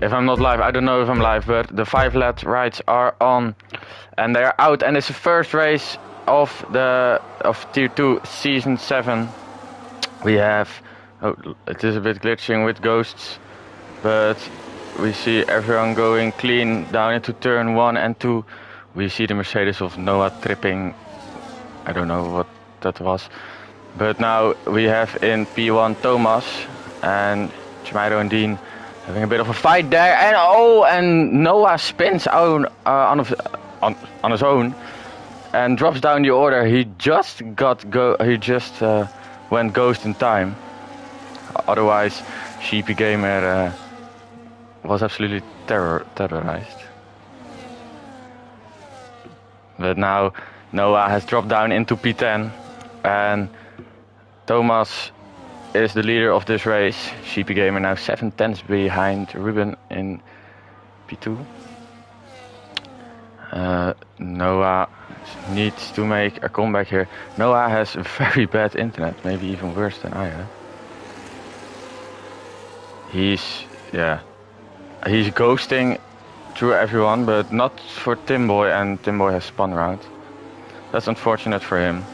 If I'm not live, I don't know if I'm live, but the 5 lap rides are on and they are out, and it's the first race of Tier 2 Season 7. We have, oh, it is a bit glitching with ghosts, but we see everyone going clean down into turn 1 and 2. We see the Mercedes of Noah tripping, I don't know what that was. But now we have in P1 Thomas and Chimero and Dean having a bit of a fight there, and Noah spins out on his own and drops down the order. He just went ghost in time. Otherwise, Sheepy Gamer was absolutely terrorized. But now Noah has dropped down into P10 and Thomas is the leader of this race. Sheepy Gamer now 7 tenths behind Ruben in P2. Noah needs to make a comeback here. Noah has very bad internet, maybe even worse than I have. He's ghosting through everyone, but not for Timboy, and Timboy has spun around. That's unfortunate for him.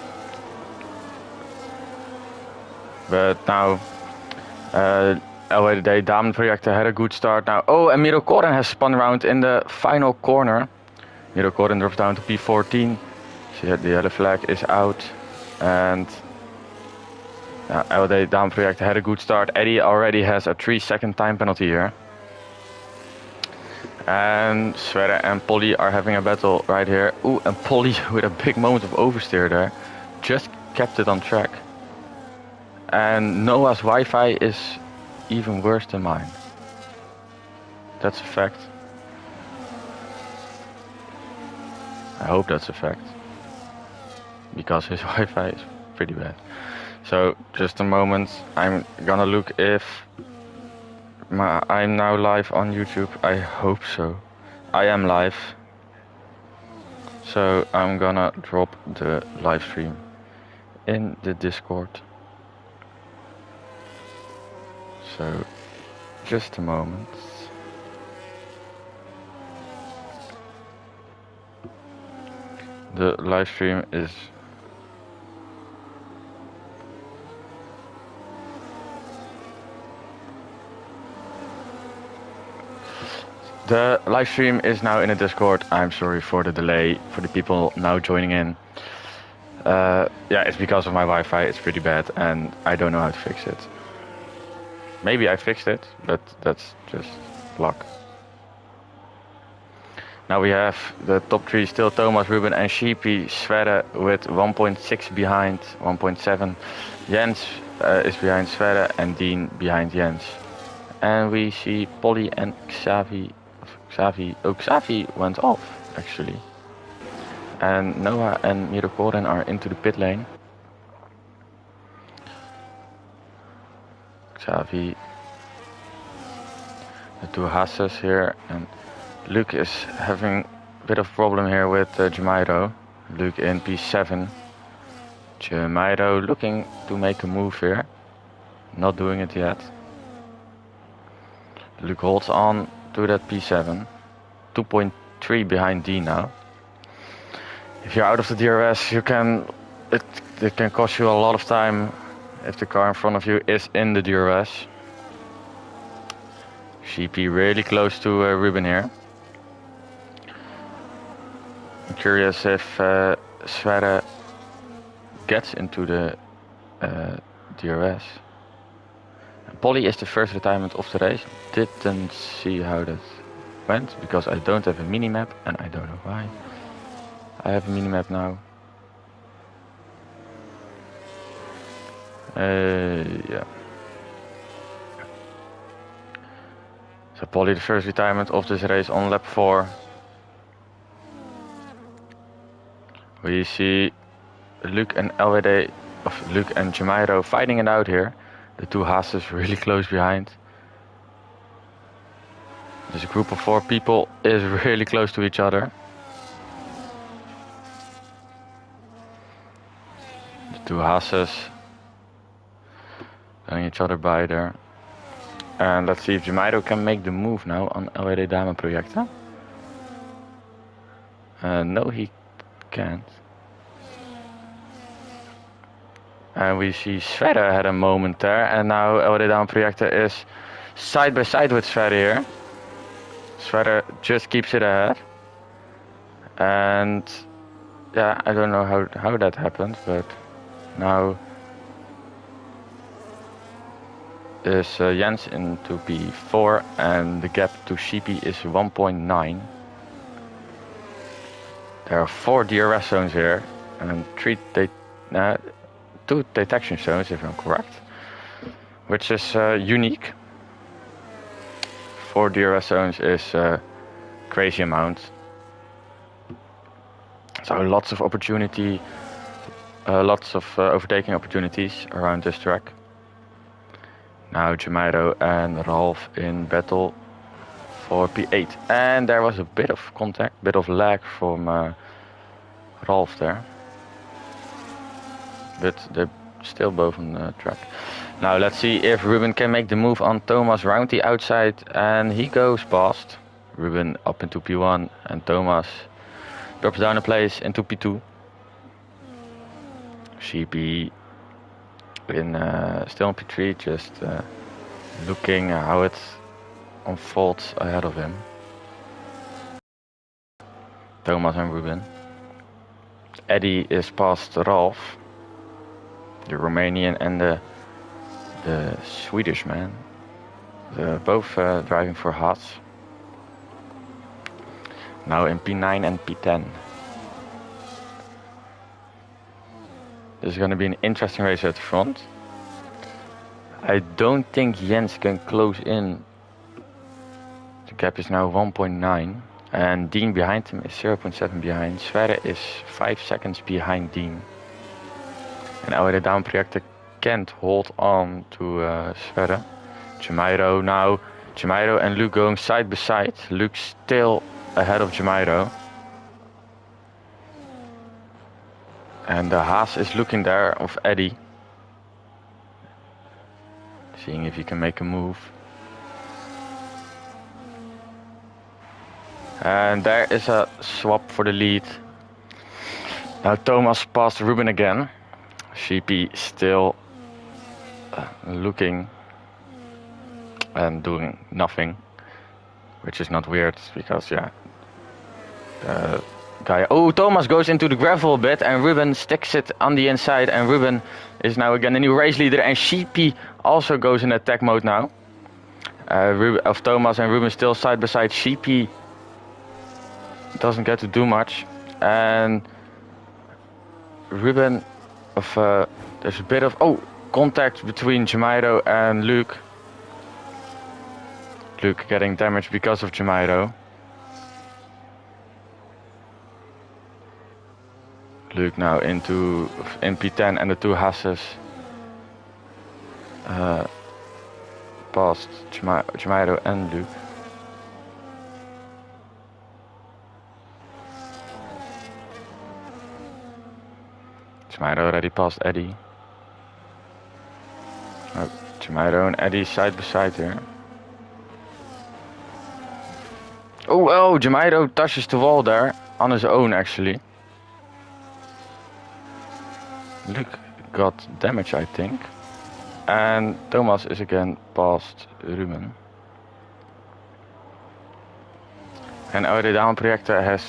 But now, LWD Damenproject had a good start now. Oh, and Miro Koren has spun around in the final corner. Miro Koren drops down to P14. So the yellow flag is out. And LWD Damenproject had a good start. Eddie already has a 3-second time penalty here. And Sverre and Polly are having a battle right here. Ooh, and Polly with a big moment of oversteer there. Just kept it on track. And Noah's Wi-Fi is even worse than mine. That's a fact. I hope that's a fact. Because his Wi-Fi is pretty bad. So, just a moment. I'm gonna look if I'm now live on YouTube. I hope so. I am live. So, I'm gonna drop the live stream in the Discord. So, just a moment. The live stream is now in the Discord. I'm sorry for the delay for the people now joining in. It's because of my Wi-Fi. It's pretty bad and I don't know how to fix it. Maybe I fixed it, but that's just luck. Now we have the top 3 still Thomas, Ruben and Sheepy. Sverre with 1.6 behind, 1.7. Jens is behind Sverre and Dean behind Jens. And we see Polly and Xavi. Xavi went off actually. And Noah and Miro Koren are into the pit lane. Xavi, the two Hasses here, and Luke is having a bit of problem here with Jamairo. Luke in P7. Jamairo looking to make a move here. Not doing it yet. Luke holds on to that P7. 2.3 behind D now. If you're out of the DRS, it can cost you a lot of time if the car in front of you is in the DRS. Sheepy really close to Ruben here. I'm curious if Sverre gets into the DRS. And Polly is the first retirement of the race. Didn't see how that went because I don't have a minimap and I don't know why. I have a minimap now. Yeah. So Polly the first retirement of this race on lap 4. We see Luke and Jamairo fighting it out here. The two Hasses really close behind. This group of 4 people is really close to each other. The two Hasses letting each other by there. And let's see if Jamairo can make the move now on LRD Dame Projecten. No, he can't. And we see Sverre had a moment there, and now LRD Dame Projecten is side by side with Sverre here. Sverre just keeps it ahead. And yeah, I don't know how that happened, but now is Jens into P4 and the gap to CP is 1.9. There are 4 DRS zones here and 2 detection zones if I'm correct, which is unique. 4 DRS zones is crazy amount. So lots of opportunity, lots of overtaking opportunities around this track. Now Jamairo and Ralph in battle for P8. And there was a bit of contact, bit of lag from Ralph there. But they're still both on the track. Now let's see if Ruben can make the move on Thomas round the outside. And he goes past. Ruben up into P1 and Thomas drops down a place into P2. CP still in P3, just looking how it unfolds ahead of him. Thomas and Ruben. Eddie is past Ralph, the Romanian and the Swedish man. They're both driving for Haas. Now in P9 and P10. This is going to be an interesting race at the front. I don't think Jens can close in. The gap is now 1.9. And Dean behind him is 0.7 behind. Sverre is 5 seconds behind Dean. And LRD Dame Projecten can't hold on to Sverre. Jamairo now. Jamairo and Luke going side by side. Luke still ahead of Jamairo. And the Haas is looking there of Eddie. Seeing if he can make a move. And there is a swap for the lead. Now Thomas passed Ruben again. CP still looking and doing nothing. Which is not weird because yeah. Thomas goes into the gravel a bit and Ruben sticks it on the inside and Ruben is now again the new race leader and CP also goes in attack mode now. Of Thomas and Ruben still side by side. CP doesn't get to do much and Ruben there's a bit of contact between Jamairo and Luke. Luke getting damaged because of Jamairo. Luke now into P10 and the 2 Hasses past Jamairo and Luke. Jamairo already passed Eddie. Jamairo and Eddie side by side here. Jamairo touches the wall there on his own actually. Luke got damage I think. And Thomas is again past Ruben. And LRD Dame Projecten has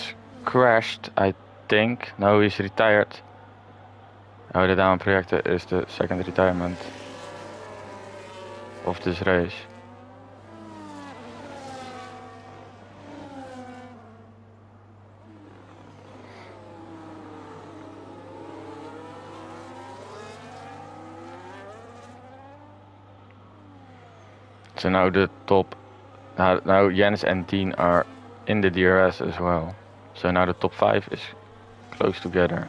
crashed I think. No, he's retired. LRD Dame Projecten is the second retirement of this race. So now the top, now Jens and Dean are in the DRS as well. So now the top 5 is close together.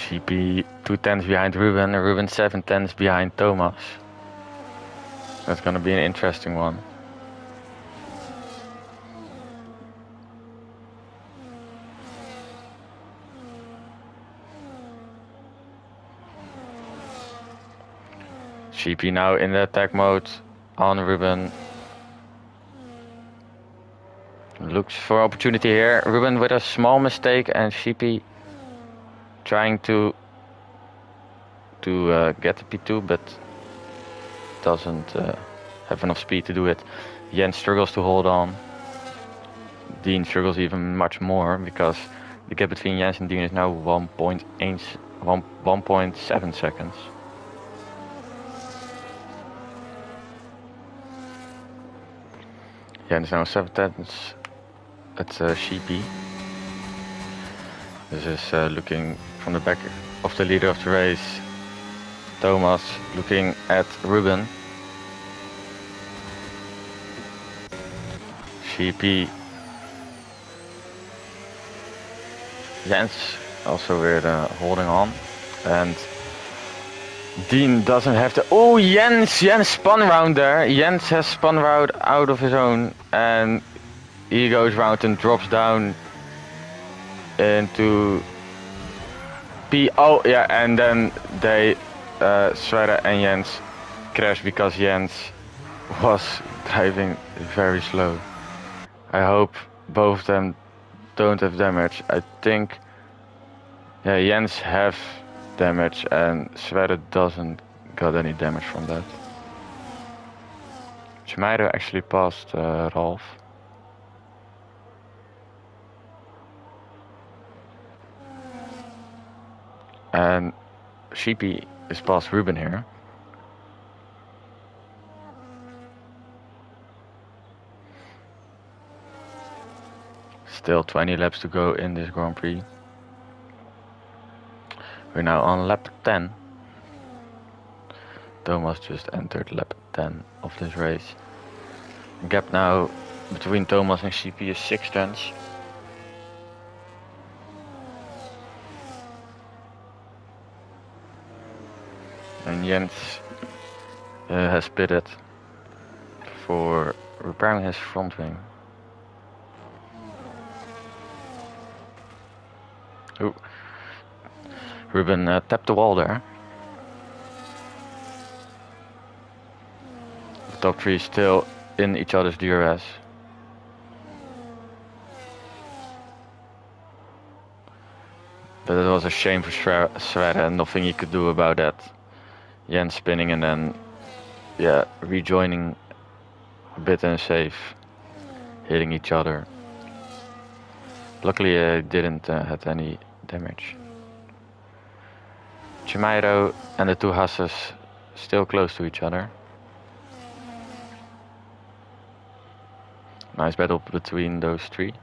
GP 2 tenths behind Ruben, and Ruben 7 tenths behind Thomas. That's gonna be an interesting one. GP now in the attack mode on Ruben. Looks for opportunity here. Ruben with a small mistake, and GP trying to get the P2, but doesn't have enough speed to do it. Jens struggles to hold on. Dean struggles even much more because the gap between Jens and Dean is now 1.7 seconds. Jens now 7 tenths at GP. This is looking from the back of the leader of the race. Thomas looking at Ruben. GP. Jens also with holding on. And Dean doesn't have to. Oh, Jens spun round there. Jens has spun round out of his own. And he goes round and drops down into P. Oh, yeah, and then they, Sverre and Jens crash because Jens was driving very slow. I hope both of them don't have damage. I think, yeah, Jens have damage and Sverre doesn't got any damage from that. Schmeider actually passed Rolf. And Sheepy is past Ruben here. Still 20 laps to go in this Grand Prix. We're now on lap 10. Thomas just entered lap 10 of this race. The gap now between Thomas and Sheepy is 6 tenths. And Jens has pitted for repairing his front wing. Ooh. Ruben tapped the wall there. The top three still in each other's DRS. But it was a shame for Sverre, and nothing he could do about that. Jens spinning and then, yeah, rejoining a bit unsafe, hitting each other. Luckily, I didn't have any damage. Chimairo and the two Hasses still close to each other. Nice battle between those three.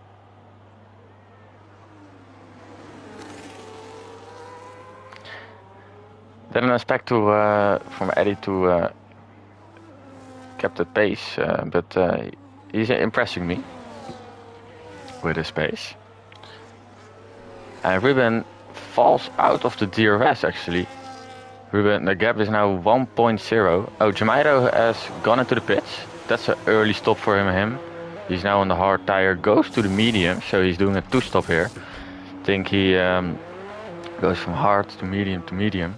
Then it's back to from Eddie to kept the pace, but he's impressing me with his pace. And Ruben falls out of the DRS actually. Ruben, the gap is now 1.0. Oh, Jamairo has gone into the pits. That's an early stop for him. He's now on the hard tire, goes to the medium, so he's doing a 2-stop here. I think he goes from hard to medium.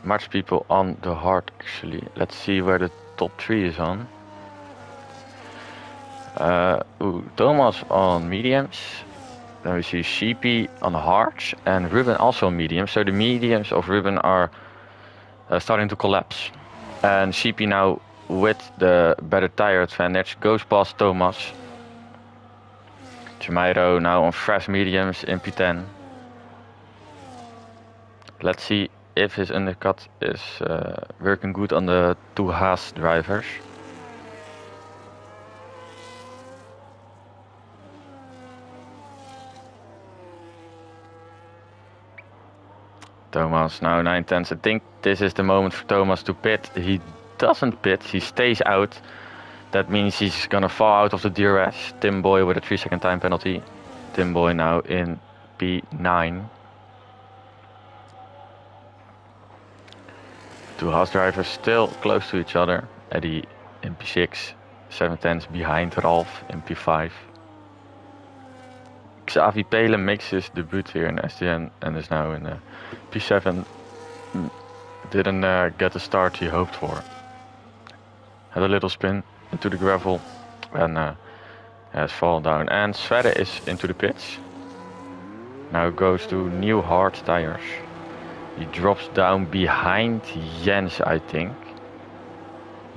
Much people on the hard actually. Let's see where the top 3 is on. Thomas on mediums. Then we see Sheepy on the hards and Ruben also on mediums. So the mediums of Ruben are starting to collapse. And Sheepy now with the better tire advantage goes past Thomas. Jamairo now on fresh mediums in P10. Let's see if his undercut is working good on the two Haas drivers. Thomas now 9 tenths. I think this is the moment for Thomas to pit. He doesn't pit, he stays out. That means he's gonna fall out of the DRS. Tim Boy with a 3-second time penalty. Tim Boy now in P9. Two Haas drivers still close to each other. Eddie in P6, 710s behind Ralph in P5. Xavi Pelen makes his debut here in SDN and is now in P7. Didn't get the start he hoped for. Had a little spin into the gravel and has fallen down. And Sverre is into the pits. Now goes to new hard tires. He drops down behind Jens, I think.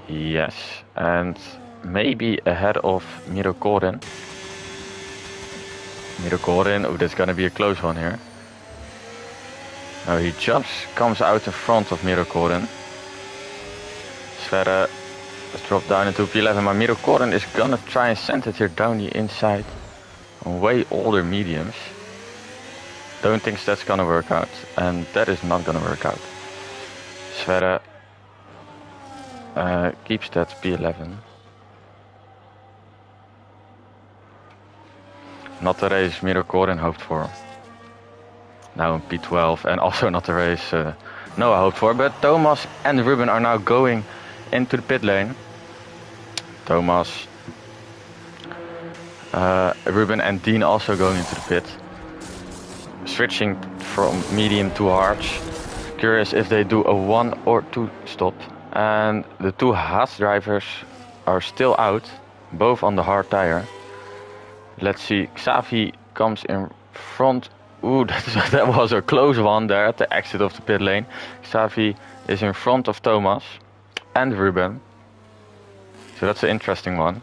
Yes, and maybe ahead of Miro Koren. Miro Koren, oh, that's gonna be a close one here. Now he just comes out in front of Miro Koren. Sverre has dropped down into P11, but Miro Koren is gonna try and send it here down the inside on way older mediums. Don't think that's gonna work out, and that is not gonna work out. Sverre keeps that P11. Not the race Miro Koren hoped for. Now in P12, and also not the race Noah hoped for, but Thomas and Ruben are now going into the pit lane. Thomas, Ruben and Dean also going into the pit. Switching from medium to hard. Curious if they do a 1 or 2 stop. And the two Haas drivers are still out, both on the hard tire. Let's see, Xavi comes in front. Ooh, that was a close one there at the exit of the pit lane. Xavi is in front of Thomas and Ruben. So that's an interesting one.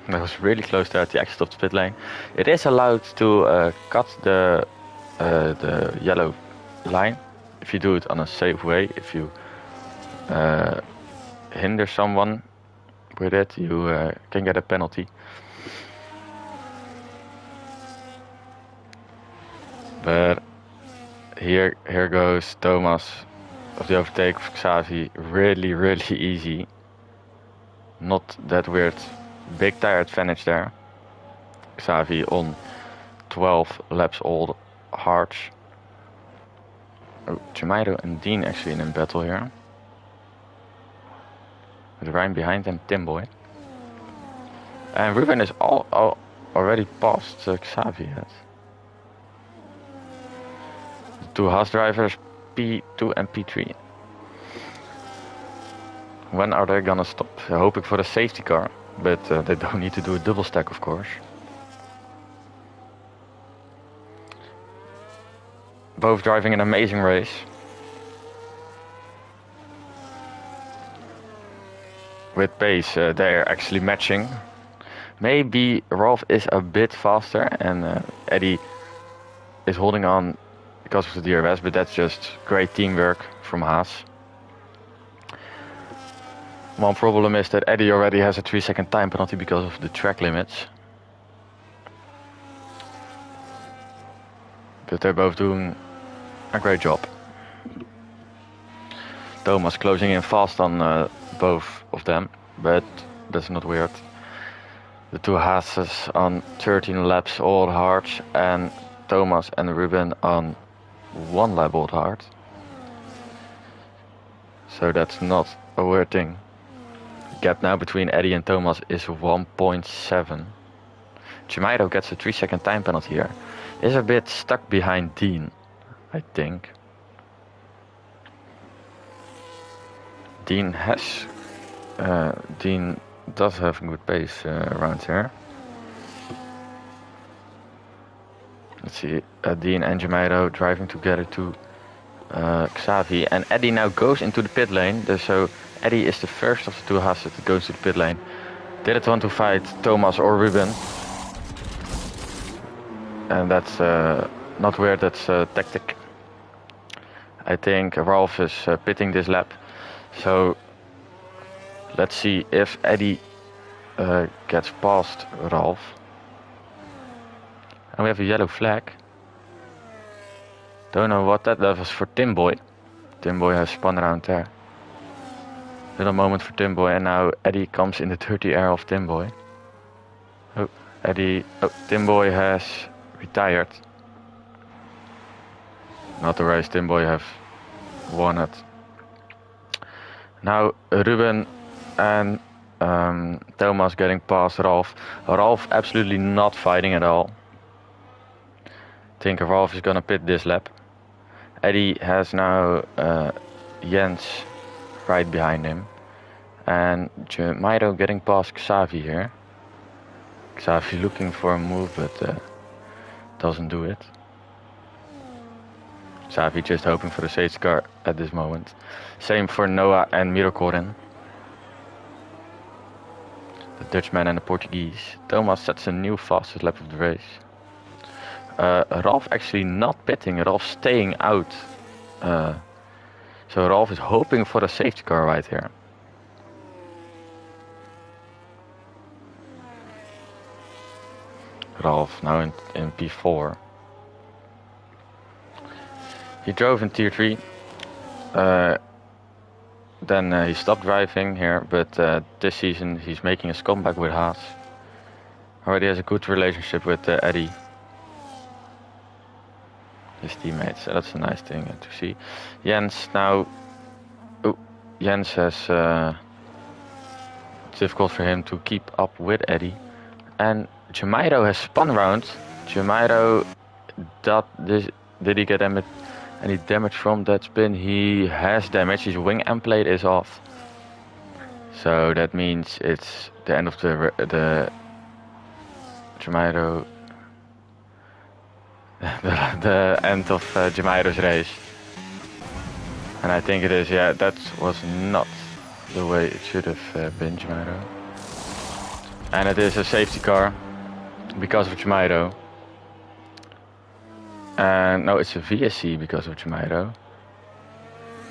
That was really close there at the exit of the pit lane. It is allowed to cut the yellow line if you do it on a safe way. If you hinder someone with it, you can get a penalty. But here goes Thomas of the overtake of Xavi. Really, really easy. Not that weird. Big tire advantage there. Xavi on 12 laps old hards. Oh, Jamairo and Dean actually in battle here. With Ryan behind them, Timboy. And Ruben is already past Xavi yet. Two Haas drivers, P2 and P3. When are they gonna stop? Hoping for a safety car, but they don't need to do a double stack, of course. Both driving an amazing race. With pace, they're actually matching. Maybe Rolf is a bit faster and Eddie is holding on because of the DRS, but that's just great teamwork from Haas. One problem is that Eddie already has a 3-second time penalty because of the track limits. But they're both doing a great job. Thomas closing in fast on both of them, but that's not weird. The two Haases on 13 laps all hard, and Thomas and Ruben on 1 lap old hard. So that's not a weird thing. The gap now between Eddie and Thomas is 1.7. Jamairo gets a 3-second time penalty here. Is a bit stuck behind Dean, I think. Dean does have good pace around here. Let's see, Dean and Jamairo driving together to Xavi, and Eddie now goes into the pit lane. So Eddie is the first of the two Haas that goes to the pit lane. Didn't want to fight Thomas or Ruben, and that's not weird. That's tactic. I think Ralph is pitting this lap, so let's see if Eddie gets past Ralph. And we have a yellow flag. Don't know what that was for Timboy. Timboy has spun around there. Little moment for Timboy, and now Eddie comes in the dirty air of Timboy. Oh, Timboy has retired. Not the race, Timboy have won it. Now Ruben and Thomas getting past Ralph. Ralph absolutely not fighting at all. I think Ralph is gonna pit this lap. Eddie has now Jens right behind him. And Jairo getting past Xavi here. Xavi looking for a move but doesn't do it. Xavi just hoping for the safety car at this moment. Same for Noah and Mirokoren. The Dutchman and the Portuguese. Thomas sets a new fastest lap of the race. Ralph actually not pitting, Ralph staying out. So Ralph is hoping for a safety car right here. Ralph now in P4. He drove in Tier 3. Then he stopped driving here, but this season he's making his comeback with Haas. Already has a good relationship with Eddie, his teammates, so that's a nice thing to see. Jens now, Jens has it's difficult for him to keep up with Eddie. And Jairo has spun around. Jairo, did he get any damage from that spin? He has damage, his wing end plate is off. So that means it's the end of the Jairo, the end of Jamairo's race. And I think it is, yeah, that was not the way it should have been, Jairo. And it is a safety car because of Jairo. And no, it's a VSC because of Jairo.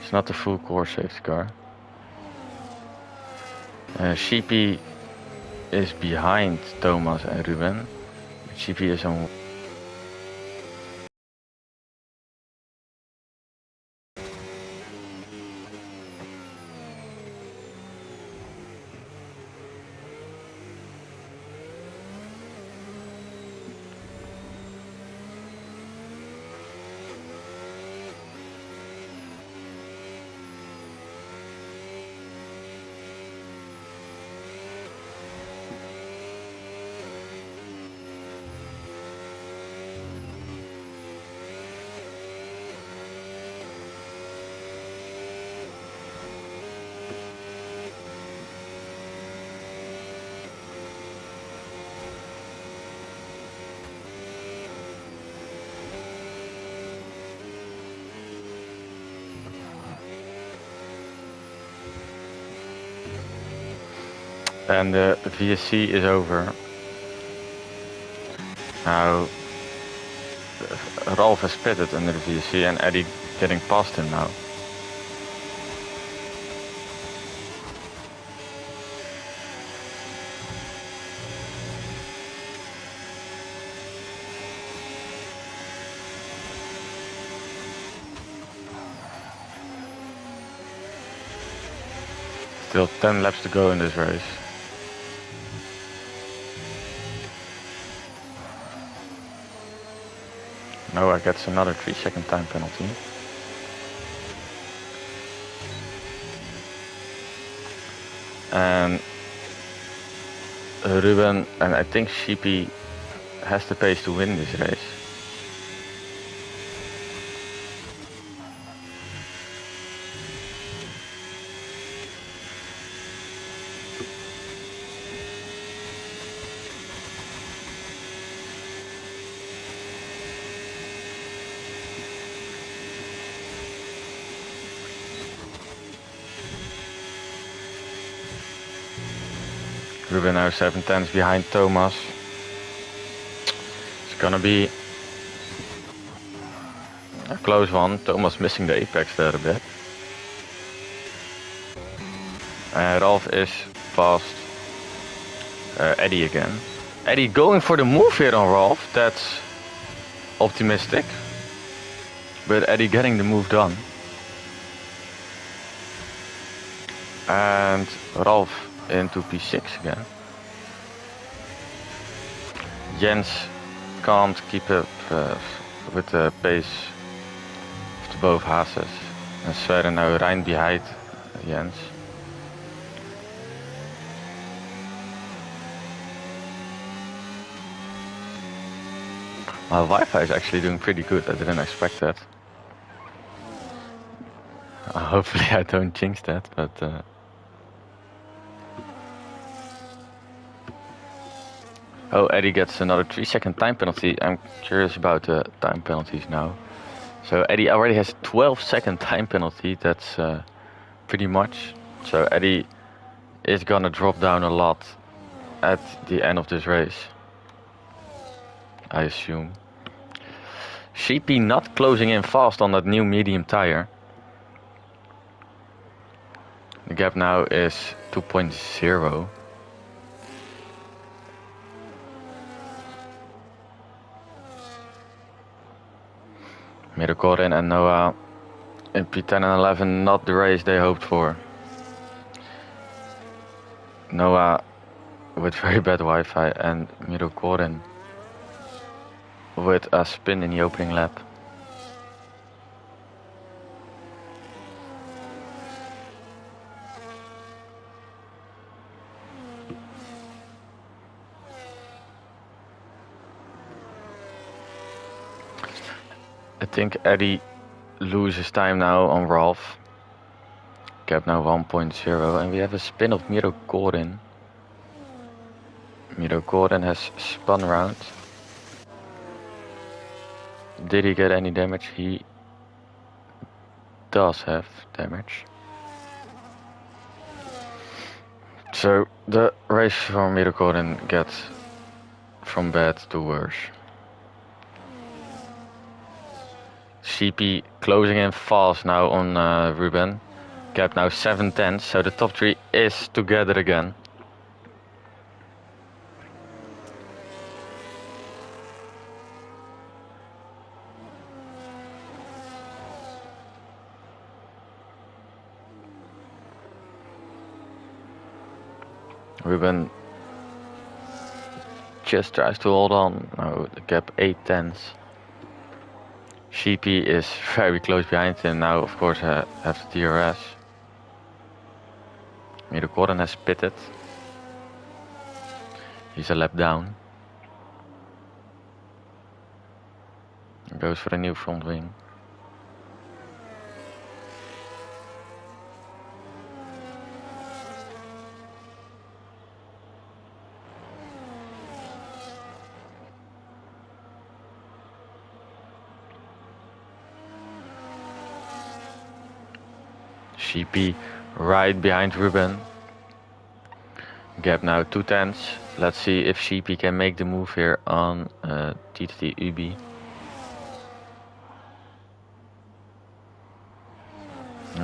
It's not the full core safety car. Sheepy is behind Thomas and Ruben. Sheepy is on. And the VSC is over. Now Ralph has pitted under the VSC and Eddie getting past him now. Still 10 laps to go in this race. Noah gets another 3-second time penalty. And Ruben and I think Sheepy has the pace to win this race. Ruben now 7/10 behind Thomas. It's gonna be a close one. Thomas missing the apex there a bit. Ralph is past Eddie again. Eddie going for the move here on Ralph. That's optimistic. But Eddie getting the move done. And Ralph into P6 again. Jens can't keep up with the pace of the both Haases. And Sverre now right behind Jens. My Wi-Fi is actually doing pretty good. I didn't expect that. Hopefully I don't jinx that, but oh, Eddie gets another 3-second time penalty. I'm curious about the time penalties now. So Eddie already has a 12-second time penalty. That's pretty much. So Eddie is gonna drop down a lot at the end of this race, I assume. Sheepy not closing in fast on that new medium tire. The gap now is 2.0. Mirokorin and Noah in P10 and 11, not the race they hoped for. Noah with very bad Wi-Fi and Mirokorin with a spin in the opening lap. I think Eddie loses time now on Ralph. Gap now 1.0 and we have a spin of Mirokorin. Mirokorin has spun around. Did he get any damage? He does have damage. So the race for Mirokorin gets from bad to worse. CP closing in fast now on Ruben. Gap now 7/10, so the top 3 is together again. Ruben just tries to hold on. Now the gap 8/10. CP is very close behind him now, of course, have the DRS. Mirokorin has pitted. He's a lap down. Goes for a new front wing. CP right behind Ruben. Gap now 2/10. Let's see if CP can make the move here on T2 UB.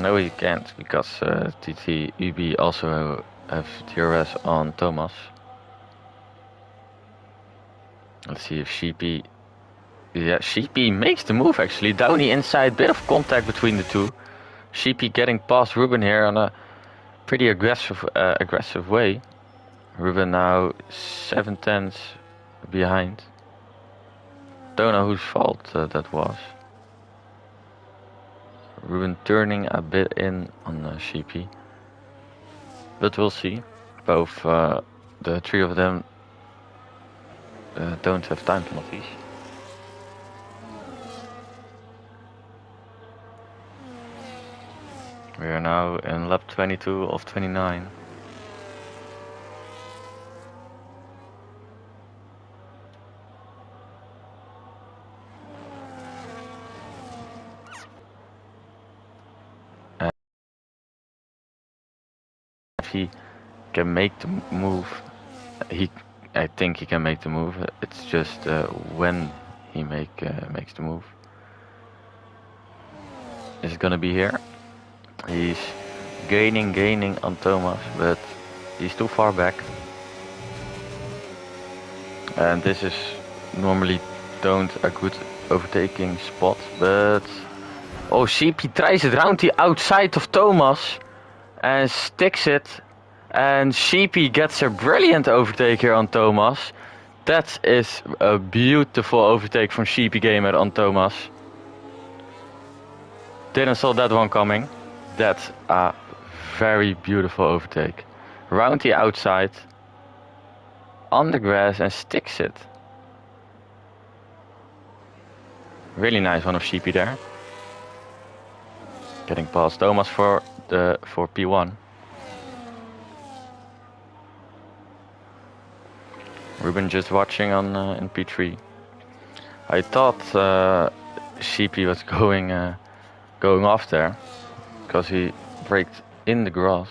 No, he can't, because T2 UB also have DRS on Thomas. Let's see if CP... Yeah, CP makes the move actually. Downey inside, bit of contact between the two. CP getting past Ruben here on a pretty aggressive way. Ruben now 7/10 behind. Don't know whose fault that was. Ruben turning a bit in on CP. But we'll see. Both the 3 of them don't have time penalties. We are now in lap 22 of 29. And if he can make the move, I think he can make the move. It's just when he makes the move. Is it gonna be here? He's gaining on Thomas, but he's too far back. And this is normally don't a good overtaking spot, but... Oh, CP tries it round the outside of Thomas and sticks it. And CP gets a brilliant overtake here on Thomas. That is a beautiful overtake from CP Gamer on Thomas. Didn't saw that one coming. That's a very beautiful overtake. Round the outside, on the grass, and sticks it. Really nice one of Sheepy there. Getting past Thomas for P1. Ruben just watching on in P3. I thought Sheepy was going off there because he braked in the grass,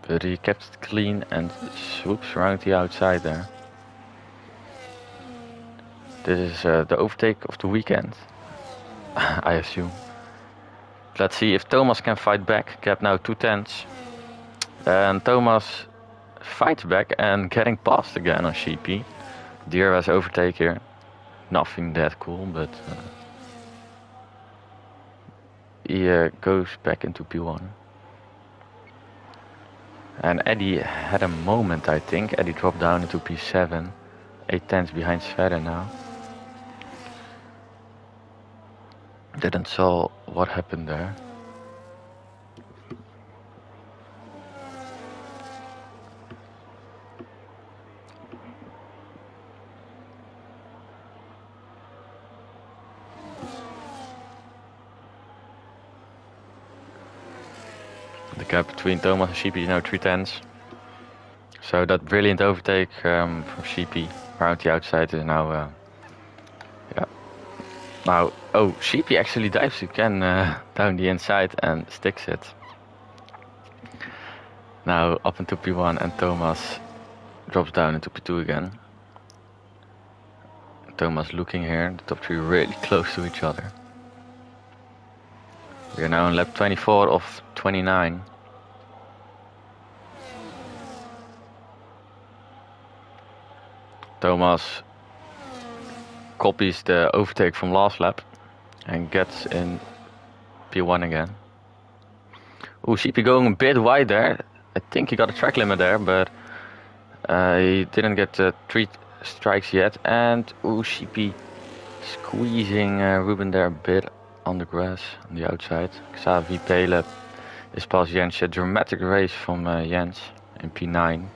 but he kept it clean and swoops around the outside there. This is the overtake of the weekend, I assume. Let's see if Thomas can fight back. Gap now 2/10, and Thomas fights back and getting past again on Sheepy. DRS overtake here. Nothing that cool, but he goes back into P1. And Eddie had a moment, I think. Eddie dropped down into P7. 8/10 behind Sverre now. Didn't saw what happened there. The gap between Thomas and Sheepy is now 3/10. So that brilliant overtake from Sheepy around the outside is now, yeah. Now, oh, Sheepy actually dives again down the inside and sticks it. Now up into P1 and Thomas drops down into P2 again. Thomas looking here, the top three really close to each other. We are now on lap 24 of 29. Thomas copies the overtake from last lap and gets in P1 again. Ooh, Sheepy going a bit wide there. I think he got a track limit there, but he didn't get 3 strikes yet. And ooh, Sheepy squeezing Ruben there a bit on the grass on the outside. Xavi Pele is past Jens. A dramatic race from Jens in P9.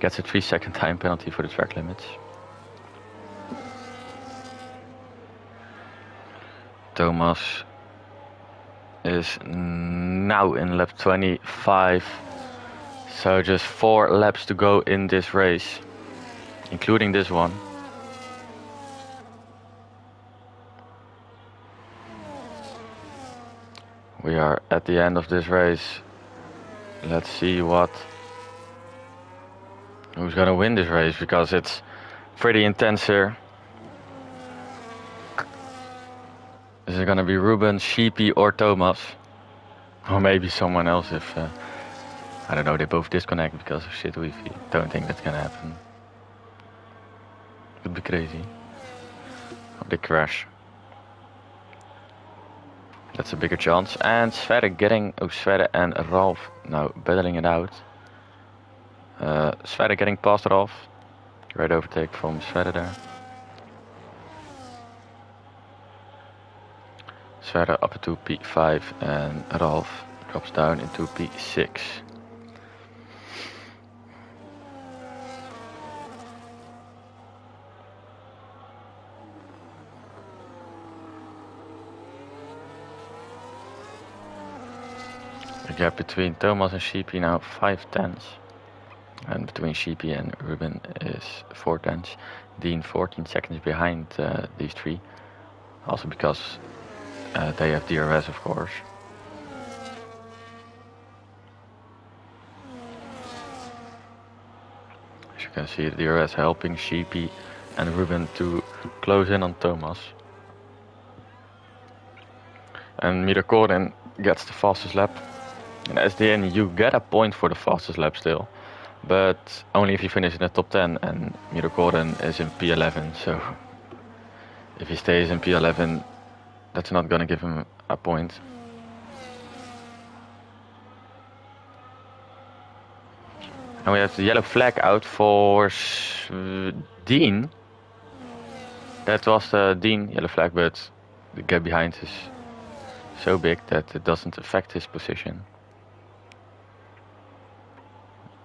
Gets a 3-second time penalty for the track limits. Thomas is now in lap 25. So just 4 laps to go in this race, including this one. We are at the end of this race. Let's see who's gonna win this race, because it's pretty intense here. Is it gonna be Ruben, Sheepy or Thomas? Or maybe someone else if, I don't know, they both disconnect because of shit Wi-Fi. Don't think that's gonna happen. Would be crazy. Or they crash. That's a bigger chance. And Sverre Sverre and Ralph now battling it out. Sverre getting past Ralph. Great overtake from Sverre there. Sverre up to P5 and Ralph drops down into P6. The gap between Thomas and Sheepy now 5/10. And between Sheepy and Ruben is 4/10. Dean 14 seconds behind these three. Also because they have DRS, of course. As you can see, the DRS helping Sheepy and Ruben to close in on Thomas. And Mirakoren gets the fastest lap. In SDN you get a point for the fastest lap still, but only if you finish in the top 10, and Mirakoren is in P11, so if he stays in P11, that's not gonna give him a point. And we have the yellow flag out for Dean. That was the Dean yellow flag, but the gap behind is so big that it doesn't affect his position.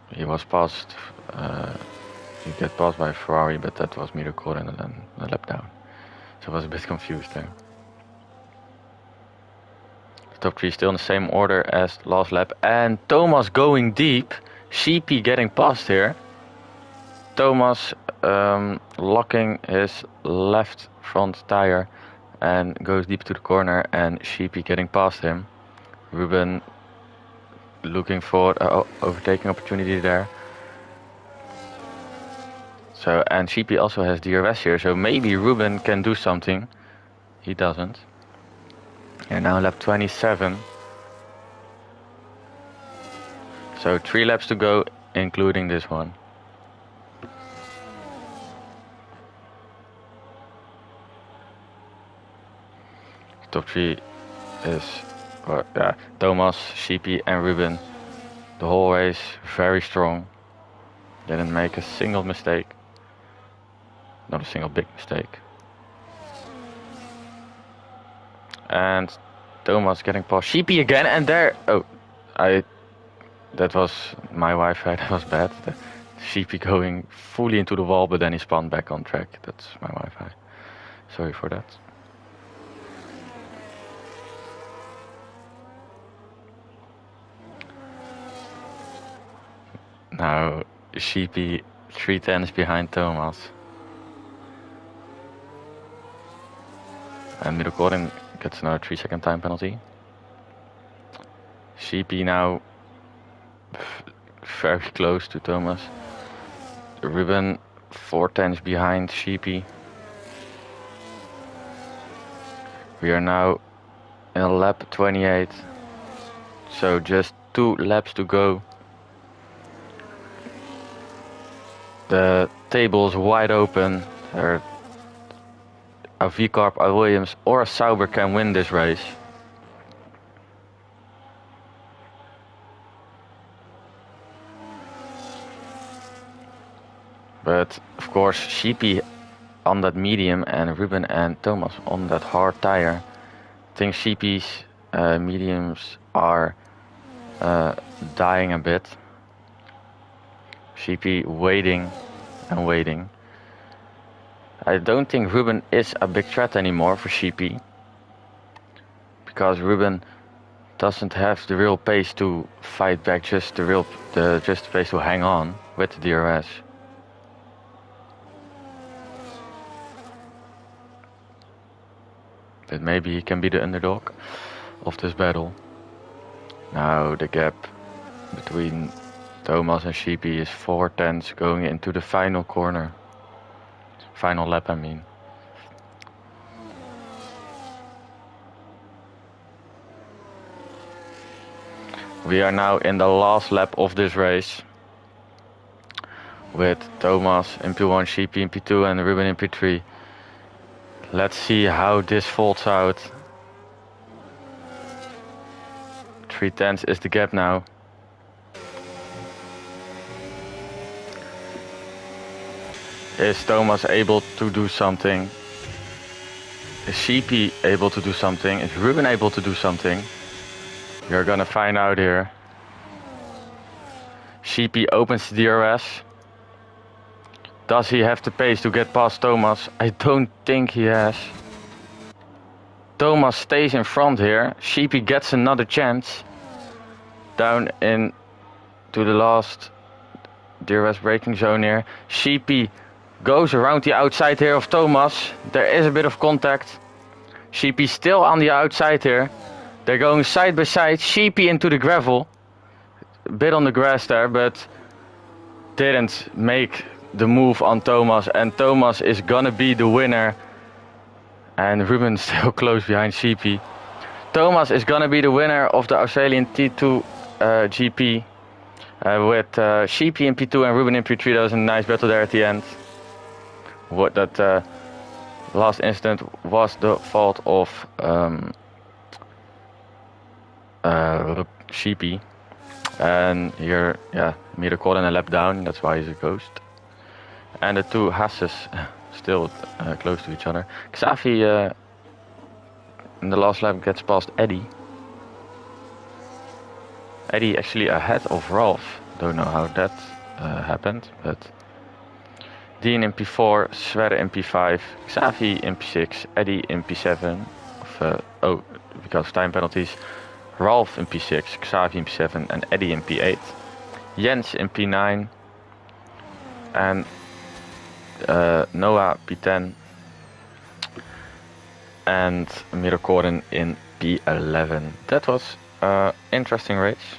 He was passed, he got passed by Ferrari, but that was Mirakoren and then a lap down. So I was a bit confused there. Top 3 still in the same order as last lap. And Thomas going deep. Sheepy getting past here. Thomas locking his left front tire and goes deep to the corner, and Sheepy getting past him. Ruben looking for overtaking opportunity there. So, and Sheepy also has DRS here, so maybe Ruben can do something. He doesn't. And now lap 27. So 3 laps to go, including this one. Top 3 is Thomas, Sheepy and Ruben. The whole race very strong. Didn't make a single mistake. Not a single big mistake. And Thomas getting past Sheepy again, and there, that was my Wi-Fi, that was bad. The Sheepy going fully into the wall, but then he spun back on track. That's my Wi-Fi. Sorry for that. Now Sheepy 3/10 behind Thomas. And Middelkoren gets another 3-second time penalty. Sheepy now very close to Thomas. Ruben 4/10 behind Sheepy. We are now in lap 28. So just 2 laps to go. The table is wide open. A V-Carb, a Williams or a Sauber can win this race. But of course Sheepy on that medium and Ruben and Thomas on that hard tire. I think Sheepy's mediums are dying a bit. Sheepy waiting and waiting. I don't think Ruben is a big threat anymore for Sheepy, because Ruben doesn't have the real pace to fight back, just the pace to hang on with the DRS. But maybe he can be the underdog of this battle. Now the gap between Thomas and Sheepy is 4/10 going into the final corner. Final lap, I mean. We are now in the last lap of this race, with Thomas in P1, Sheepy in P2 and Ruben in P3. Let's see how this folds out. 3/10 is the gap now. Is Thomas able to do something? Is Sheepy able to do something? Is Ruben able to do something? You're gonna find out here. Sheepy opens the DRS. Does he have the pace to get past Thomas? I don't think he has. Thomas stays in front here. Sheepy gets another chance. Down in to the last DRS braking zone here. Sheepy goes around the outside here of Thomas. There is a bit of contact. Sheepy still on the outside here. They're going side by side. Sheepy into the gravel. A bit on the grass there, but didn't make the move on Thomas. And Thomas is gonna be the winner. And Ruben still close behind Sheepy. Thomas is gonna be the winner of the Australian T2 GP. With Sheepy in P2 and Ruben in P3. That was a nice battle there at the end. What that last incident was the fault of Sheepy. And here, Middelkoren a lap down, that's why he's a ghost. And the two Hasses still close to each other. Xavi in the last lap gets past Eddie. Eddie actually ahead of Ralph. Don't know how that happened, but Dean in P4, Sverre in P5, Xavi in P6, Eddie in P7, because of time penalties, Ralph in P6, Xavi in P7 and Eddie in P8, Jens in P9 and Noah P10 and Mirokoren in P11. That was an interesting race.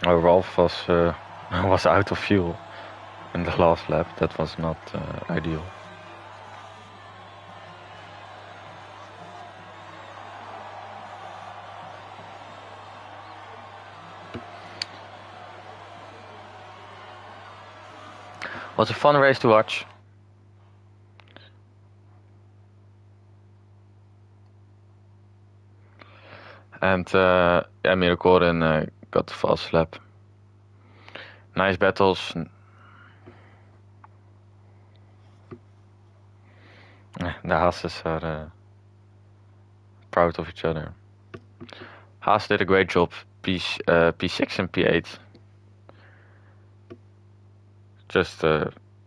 Ralph was out of fuel in the last lap. That was not ideal. Was a fun race to watch. And Mirokoren got the fast lap. Nice battles. The Haases are proud of each other. Haas did a great job. P6 and P8. Just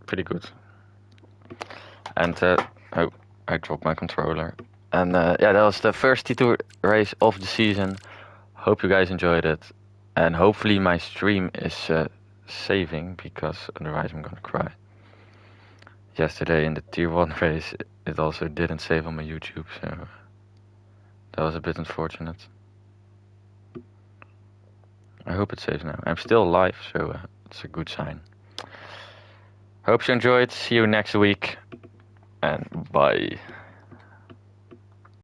pretty good. And oh, I dropped my controller. And yeah, that was the first T2 race of the season. Hope you guys enjoyed it. And hopefully my stream is saving, because otherwise I'm gonna cry. Yesterday in the Tier 1 race, it also didn't save on my YouTube, so that was a bit unfortunate. I hope it saves now. I'm still live, so it's a good sign. Hope you enjoyed. See you next week, and bye.